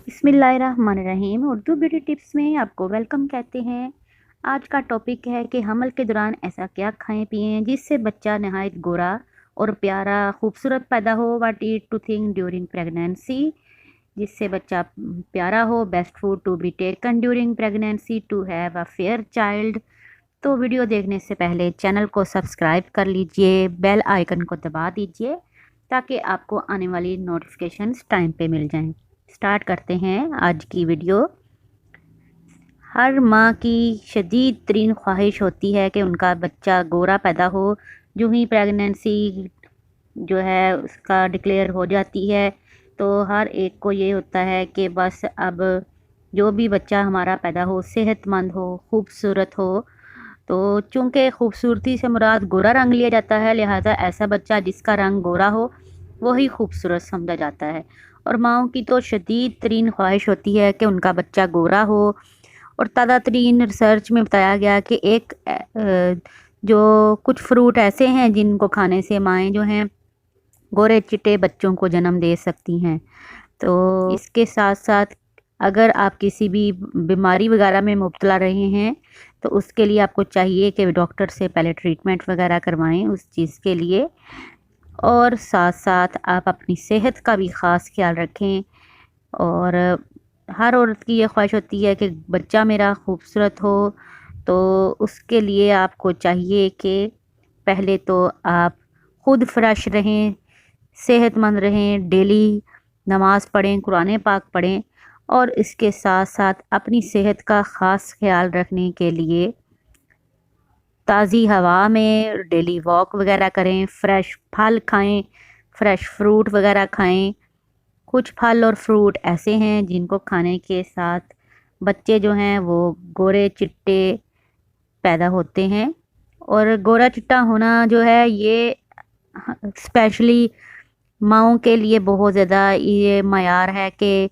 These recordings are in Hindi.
बिस्मिल्लाहिर्रहमानिर्रहीम। उर्दू ब्यूटी टिप्स में आपको वेलकम कहते हैं। आज का टॉपिक है कि हमल के दौरान ऐसा क्या खाएं पिएं जिससे बच्चा नहायत गोरा और प्यारा खूबसूरत पैदा हो। What eat to think during pregnancy, जिससे बच्चा प्यारा हो। Best food to be taken during pregnancy to have a fair child. तो वीडियो देखने से पहले चैनल को सब्सक्राइब कर लीजिए, बेल आइकन को दबा दीजिए ताकि आपको आने वाली नोटिफिकेशंस टाइम पे मिल जाएं। स्टार्ट करते हैं आज की वीडियो। हर माँ की शदीद तरीन ख्वाहिश होती है कि उनका बच्चा गोरा पैदा हो। जो ही प्रेगनेंसी जो है उसका डिक्लेयर हो जाती है तो हर एक को ये होता है कि बस अब जो भी बच्चा हमारा पैदा हो सेहतमंद हो, खूबसूरत हो। तो चूँकि खूबसूरती से मुराद गोरा रंग लिया जाता है, लिहाजा ऐसा बच्चा जिसका रंग गोरा हो वही खूबसूरत समझा जाता है। और माँओं की तो शदीद तरीन ख्वाहिश होती है कि उनका बच्चा गोरा हो। और ताज़ा तरीन रिसर्च में बताया गया कि जो कुछ फ्रूट ऐसे हैं जिनको खाने से माएँ जो हैं गोरे चिट्टे बच्चों को जन्म दे सकती हैं। तो इसके साथ साथ अगर आप किसी भी बीमारी वगैरह में मुब्तला रहे हैं तो उसके लिए आपको चाहिए कि डॉक्टर से पहले ट्रीटमेंट वगैरह करवाएं उस चीज़ के लिए। और साथ साथ आप अपनी सेहत का भी ख़ास ख्याल रखें। और हर औरत की ये ख्वाहिश होती है कि बच्चा मेरा खूबसूरत हो। तो उसके लिए आपको चाहिए कि पहले तो आप ख़ुद फ्रेश रहें, सेहतमंद रहें, डेली नमाज़ पढ़ें, कुरान पाक पढ़ें। और इसके साथ साथ अपनी सेहत का ख़ास ख्याल रखने के लिए ताज़ी हवा में डेली वॉक वगैरह करें, फ्रेश फल खाएं, फ्रेश फ्रूट वगैरह खाएं। कुछ फल और फ्रूट ऐसे हैं जिनको खाने के साथ बच्चे जो हैं वो गोरे चिट्टे पैदा होते हैं। और गोरा चिट्टा होना जो है ये स्पेशली माँओं के लिए बहुत ज़्यादा ये मयार है कि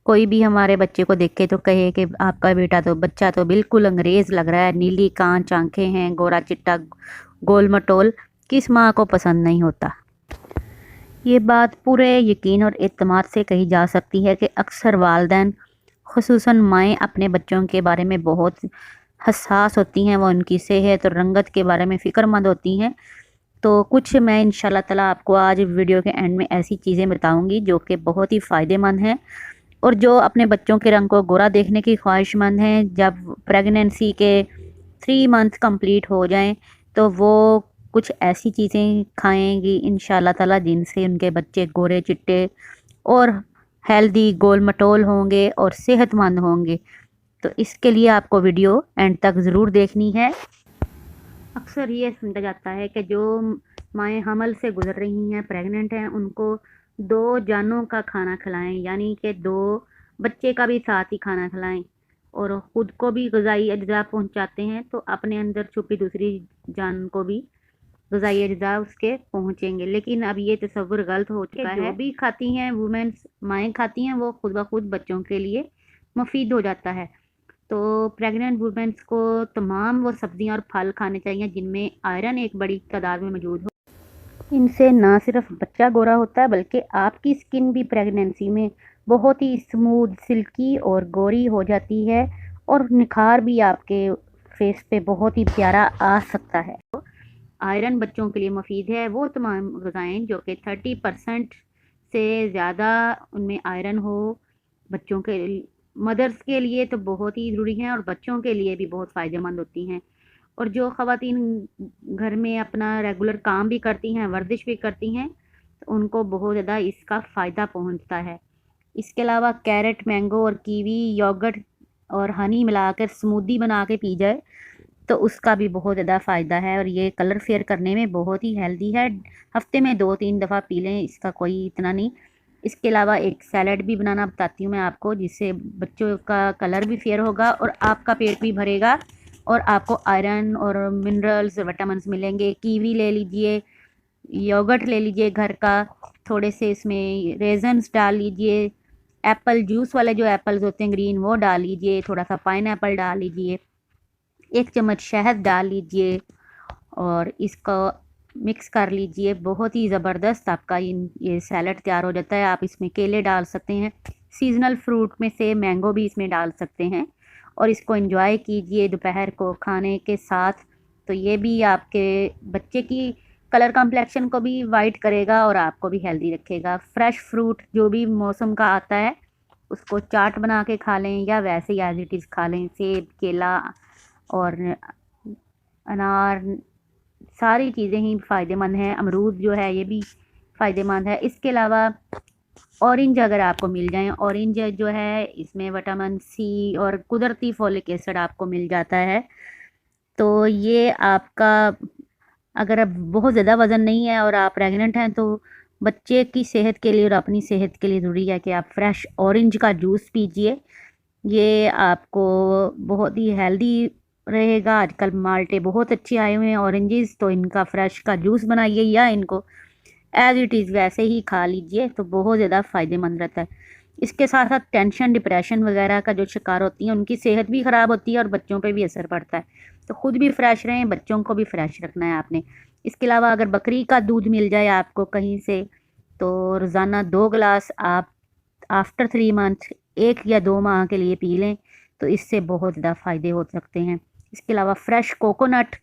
कोई भी हमारे बच्चे को देखे तो कहे कि आपका बच्चा तो बिल्कुल अंग्रेज़ लग रहा है, नीली कांच आंखें हैं, गोरा चिट्टा गोल मटोल। किस माँ को पसंद नहीं होता। ये बात पूरे यकीन और एतमाद से कही जा सकती है कि अक्सर वालिदैन खुसूसन माएँ अपने बच्चों के बारे में बहुत हसास होती हैं। वो उनकी सेहत और रंगत के बारे में फ़िक्रमंद होती हैं। तो कुछ मैं इंशाल्लाह ताला आपको आज वीडियो के एंड में ऐसी चीज़ें बताऊंगी जो कि बहुत ही फ़ायदेमंद हैं। और जो अपने बच्चों के रंग को गोरा देखने की ख्वाहिशमंद हैं, जब प्रेगनेंसी के 3 मंथ कंप्लीट हो जाएं तो वो कुछ ऐसी चीज़ें खाएंगी इंशाल्लाह ताला जिनसे उनके बच्चे गोरे चिट्टे और हेल्दी गोल मटोल होंगे और सेहतमंद होंगे। तो इसके लिए आपको वीडियो एंड तक ज़रूर देखनी है। अक्सर ये सुना जाता है कि जो माएँ हमल से गुजर रही हैं, प्रेग्नेंट हैं, उनको 2 जानों का खाना खिलाएं, यानी कि 2 बच्चे का भी साथ ही खाना खिलाएं और ख़ुद को भी ग़िज़ाई अज्जा पहुंचाते हैं तो अपने अंदर छुपी दूसरी जान को भी ग़िज़ाई अज्जा उसके पहुंचेंगे। लेकिन अब ये तसव्वुर गलत हो चुका है। जो भी खाती हैं वुमेंस माएँ खाती हैं वो खुद ब खुद बच्चों के लिए मुफीद हो जाता है। तो प्रेग्नेंट वुमेंस को तमाम वो सब्जियां और फल खाने चाहिए जिनमें आयरन एक बड़ी तादाद में मौजूद हो। इनसे ना सिर्फ बच्चा गोरा होता है बल्कि आपकी स्किन भी प्रेगनेंसी में बहुत ही स्मूथ, सिल्की और गोरी हो जाती है और निखार भी आपके फेस पे बहुत ही प्यारा आ सकता है। आयरन बच्चों के लिए मुफीद है वो तमाम ग़िज़ाएँ जो कि 30% से ज़्यादा उनमें आयरन हो। बच्चों के मदर्स के लिए तो बहुत ही ज़रूरी हैं और बच्चों के लिए भी बहुत फ़ायदेमंद होती हैं। और जो ख़वातीन घर में अपना रेगुलर काम भी करती हैं, वर्जिश भी करती हैं, तो उनको बहुत ज़्यादा इसका फ़ायदा पहुंचता है। इसके अलावा कैरेट, मैंगो और कीवी, योगर्ट और हनी मिलाकर स्मूदी बना के पी जाए तो उसका भी बहुत ज़्यादा फ़ायदा है। और ये कलर फेयर करने में बहुत ही हेल्दी है। हफ्ते में 2-3 दफ़ा पी लें, इसका कोई इतना नहीं। इसके अलावा एक सैलड भी बनाना बताती हूँ मैं आपको, जिससे बच्चों का कलर भी फेयर होगा और आपका पेट भी भरेगा और आपको आयरन और मिनरल्स विटामिन्स मिलेंगे। कीवी ले लीजिए, योगर्ट ले लीजिए घर का, थोड़े से इसमें रेजन्स डाल लीजिए, एप्पल जूस वाले जो एप्पल्स होते हैं ग्रीन वो डाल लीजिए, थोड़ा सा पाइनएप्पल डाल लीजिए, 1 चम्मच शहद डाल लीजिए और इसको मिक्स कर लीजिए। बहुत ही ज़बरदस्त आपका ये सैलड तैयार हो जाता है। आप इसमें केले डाल सकते हैं, सीजनल फ्रूट में से मैंगो भी इसमें डाल सकते हैं और इसको एंजॉय कीजिए दोपहर को खाने के साथ। तो ये भी आपके बच्चे की कलर कम्प्लेक्शन को भी वाइट करेगा और आपको भी हेल्दी रखेगा। फ्रेश फ्रूट जो भी मौसम का आता है उसको चाट बना के खा लें या वैसे ही एज इट इज़ खा लें। सेब, केला और अनार सारी चीज़ें ही फ़ायदेमंद हैं। अमरूद जो है ये भी फ़ायदेमंद है। इसके अलावा ऑरेंज अगर आपको मिल जाए, ऑरेंज जो है इसमें विटामिन सी और कुदरती फोलिक एसिड आपको मिल जाता है। तो ये आपका अगर अब बहुत ज़्यादा वज़न नहीं है और आप प्रेग्नेंट हैं तो बच्चे की सेहत के लिए और अपनी सेहत के लिए ज़रूरी है कि आप फ्रेश ऑरेंज का जूस पीजिए। ये आपको बहुत ही हेल्दी रहेगा। आजकल माल्टे बहुत अच्छे आए हुए हैं ऑरेंजेस, तो इनका फ्रेश का जूस बनाइए या इनको एज इट इज़ वैसे ही खा लीजिए तो बहुत ज़्यादा फ़ायदेमंद रहता है। इसके साथ साथ टेंशन, डिप्रेशन वगैरह का जो शिकार होती हैं उनकी सेहत भी ख़राब होती है और बच्चों पे भी असर पड़ता है। तो ख़ुद भी फ्रेश रहें, बच्चों को भी फ्रेश रखना है आपने। इसके अलावा अगर बकरी का दूध मिल जाए आपको कहीं से तो रोज़ाना 2 गिलास आप आफ्टर 3 मंथ 1 या 2 माह के लिए पी लें तो इससे बहुत ज़्यादा फ़ायदे हो सकते हैं। इसके अलावा फ्रेश कोकोनट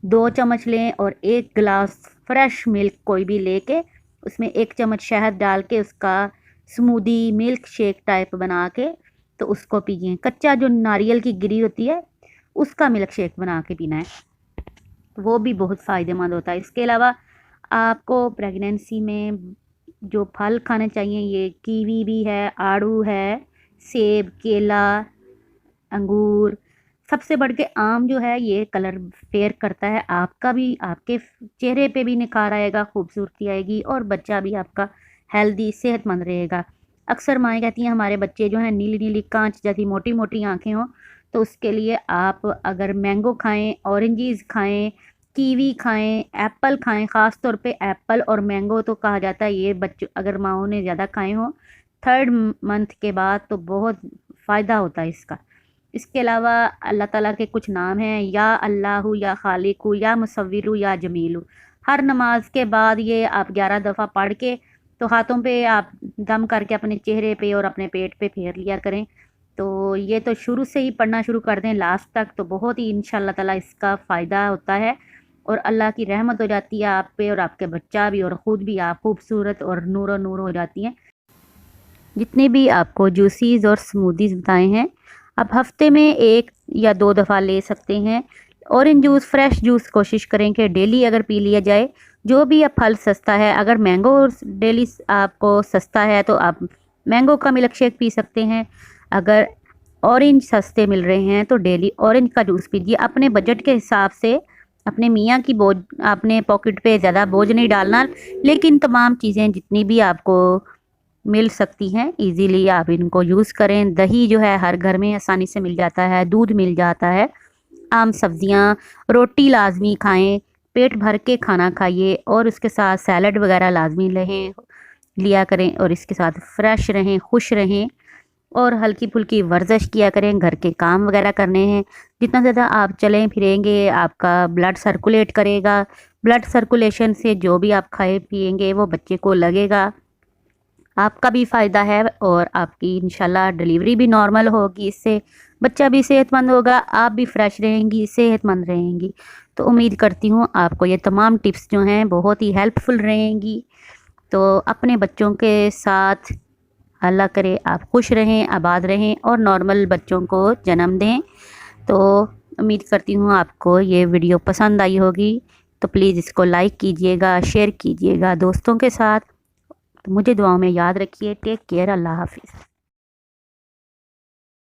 2 चम्मच लें और 1 गिलास फ्रेश मिल्क कोई भी लेके उसमें 1 चम्मच शहद डाल के उसका स्मूदी मिल्क शेक टाइप बना के तो उसको पीजिए। कच्चा जो नारियल की गिरी होती है उसका मिल्क शेक बना के पीना है, वो भी बहुत फ़ायदेमंद होता है। इसके अलावा आपको प्रेगनेंसी में जो फल खाने चाहिए, ये कीवी भी है, आड़ू है, सेब, केला, अंगूर, सबसे बढ़ के आम जो है ये कलर फेयर करता है। आपका भी, आपके चेहरे पे भी निखार आएगा, खूबसूरती आएगी और बच्चा भी आपका हेल्दी सेहतमंद रहेगा। अक्सर माएँ कहती हैं हमारे बच्चे जो हैं नीली नीली कांच जैसी मोटी मोटी आँखें हों, तो उसके लिए आप अगर मैंगो खाएं, ऑरेंजेस खाएं, कीवी खाएं, एप्पल खाएं। ख़ास तौर पे एप्पल और मैंगो तो कहा जाता है ये बच्चों अगर माओं ने ज़्यादा खाए हों 3rd मंथ के बाद तो बहुत फ़ायदा होता है इसका। इसके अलावा अल्लाह ताला के कुछ नाम हैं, या अल्लाहु, या खालिकु, या मुसव्विरु, या जमीलु। हर नमाज के बाद ये आप 11 दफ़ा पढ़ के तो हाथों पे आप दम करके अपने चेहरे पे और अपने पेट पे फेर लिया करें। तो ये तो शुरू से ही पढ़ना शुरू कर दें लास्ट तक तो बहुत ही इंशाअल्लाह ताला इसका फ़ायदा होता है और अल्लाह की रहमत हो जाती है आप पे और आपके बच्चा भी और ख़ुद भी आप खूबसूरत और नूरो नूर हो जाती हैं। जितने भी आपको जूसीज़ और स्मूदीज़ बताए हैं आप हफ्ते में 1 या 2 दफ़ा ले सकते हैं। ऑरेंज जूस, फ्रेश जूस कोशिश करें कि डेली अगर पी लिया जाए। जो भी फल सस्ता है, अगर मैंगो डेली आपको सस्ता है तो आप मैंगो का मिल्क शेक पी सकते हैं। अगर ऑरेंज सस्ते मिल रहे हैं तो डेली ऑरेंज का जूस पीजिए। अपने बजट के हिसाब से, अपने मियाँ की बोझ, अपने पॉकेट पे ज़्यादा बोझ नहीं डालना, लेकिन तमाम चीज़ें जितनी भी आपको मिल सकती हैं इजीली आप इनको यूज़ करें। दही जो है हर घर में आसानी से मिल जाता है, दूध मिल जाता है, आम सब्जियां, रोटी लाजमी खाएं, पेट भर के खाना खाइए और उसके साथ सैलड वगैरह लाजमी लिया करें और इसके साथ फ्रेश रहें, खुश रहें और हल्की फुल्की वर्जिश किया करें। घर के काम वगैरह करने हैं। जितना ज़्यादा आप चलें फिरेंगे आपका ब्लड सर्कुलेट करेगा। ब्लड सर्कुलेशन से जो भी आप खाए पिएंगे वो बच्चे को लगेगा, आपका भी फ़ायदा है और आपकी इंशाल्लाह डिलीवरी भी नॉर्मल होगी। इससे बच्चा भी सेहतमंद होगा, आप भी फ्रेश रहेंगी, सेहतमंद रहेंगी। तो उम्मीद करती हूँ आपको ये तमाम टिप्स जो हैं बहुत ही हेल्पफुल रहेंगी। तो अपने बच्चों के साथ अल्लाह करे आप खुश रहें, आबाद रहें और नॉर्मल बच्चों को जन्म दें। तो उम्मीद करती हूँ आपको ये वीडियो पसंद आई होगी। तो प्लीज़ इसको लाइक कीजिएगा, शेयर कीजिएगा दोस्तों के साथ। तो मुझे दुआओं में याद रखिए। टेक केयर, अल्लाह हाफिज़।